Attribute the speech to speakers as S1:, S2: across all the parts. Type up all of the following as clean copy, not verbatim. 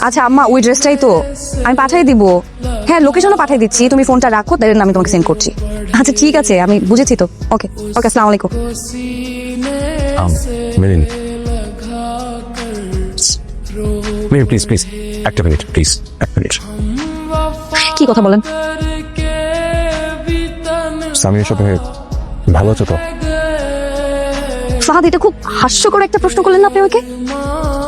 S1: আচ্ছা আম্মা, ওই ড্রেসটাই তো আমি পাঠিয়ে দিব। হ্যাঁ, লোকেশনও পাঠিয়ে দিচ্ছি, তুমি ফোনটা রাখো, দেন আমি তোমাকে সেন্ড করছি। আচ্ছা ঠিক আছে, আমি বুঝেছি তো। ওকে ওকে, আসসালামু আলাইকুম।
S2: মিলিন মিলিন প্লিজ প্লিজ একটা মিনিট প্লিজ, এক মিনিট।
S1: কি কথা বলেন?
S2: সামিরের সাথে ভালো আছো তো?
S1: ফাহাদ, এটা খুব হাস্যকর একটা প্রশ্ন করলেন না আপনি আমাকে।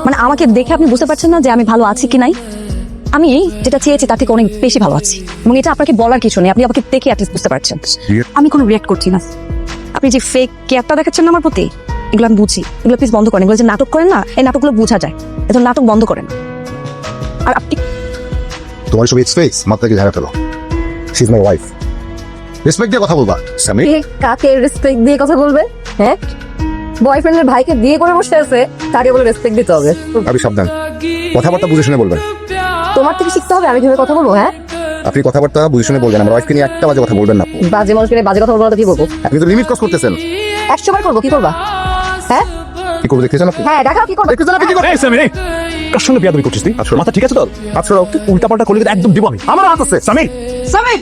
S1: মানে আমাকে দেখে আপনি বুঝতে পারছেন না যে আমি ভালো আছি কি নাই? আমি যেটা চেয়েছি তার থেকে অনেক বেশি ভালো আছি, এবং এটা আপনাকে বলার কিছু নেই, আপনি আমাকে দেখে অ্যাটলিস্ট বুঝতে পারছেন। আমি কোনো রিয়াক্ট করছি না। আপনি যে ফেক কেয়ারটা দেখাচ্ছেন না আমার প্রতি, এগুলো আমি বুঝি। এগুলো প্লিজ বন্ধ করেন। এগুলো যে নাটক করেন না, এই নাটকগুলো বোঝা যায়। এত নাটক বন্ধ করেন। আর আপনি
S3: তোমার সব এক্সপেক্টস মাত্রাকে ঝাড়া ফেলো। She is my wife, respect দিয়ে কথা বলবা। সামির,
S1: কাকে রেসপেক্ট দিয়ে কথা বলবে? হ্যাঁ, বয়ফ্রেন্ডের ভাইকে বিয়ে করে বসে আছে, তাকে বলে রেসপেক্ট দিতে হবে?
S3: আপনি সাবধান, কথাবার্তা বুঝে শুনে বলবেন।
S1: তোমার থেকে শিখতে হবে আমি কিভাবে কথা বলবো। হ্যাঁ,
S3: আপনি কথাবার্তা বুঝে শুনে বলবেন। আমার ওয়াইফকে নিয়ে একটা বাজে কথা বলবেন না।
S1: বাজে মানুষকে নিয়ে বাজে কথা বলবো না তো কি বলবো?
S3: আপনি তো লিমিট ক্রস করতেছেন।
S1: 100 বার করবো, কি করবা? হ্যাঁ
S3: কি করবো দেখতে চান আপনি?
S1: হ্যাঁ, দেখাও কি করবা।
S3: দেখতে চান আপনি কি করবেন?
S2: এই সামির, কার সঙ্গে বিয়াদবি করছিস তুই?
S3: আসলে
S2: মাথা ঠিক আছে তোর?
S3: আচ্ছা,
S2: উল্টা পাল্টা করলে কিন্তু একদম দিব আমি।
S3: আমার হাত আছে।
S2: সামির,
S1: সামির,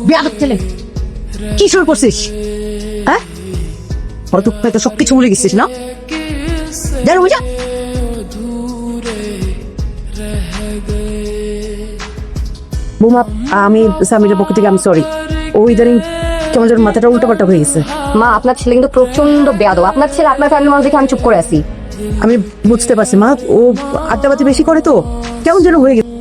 S1: বেয়াদব ছেলে, কি শুরু করছিস? হ্যাঁ, হয়তো হয়তো সবকিছু ভুলে গেছিস না? জানো বুঝা।
S4: বৌমা, আমি সামিরের পক্ষ থেকে আমি সরি। ও ইদানিং কেমন যেন মাথাটা উল্টাপাল্টা হয়ে গেছে।
S1: মা, আপনার ছেলে কিন্তু প্রচন্ড বেয়াদব। আপনার ছেলে আপনার ফ্যামিলির মানুষ দেখে আমি চুপ করে আছি।
S4: আমি বুঝতে পারছি মা, ও আড্ডাবাজি বেশি করে তো কেমন যেন হয়ে গেছে।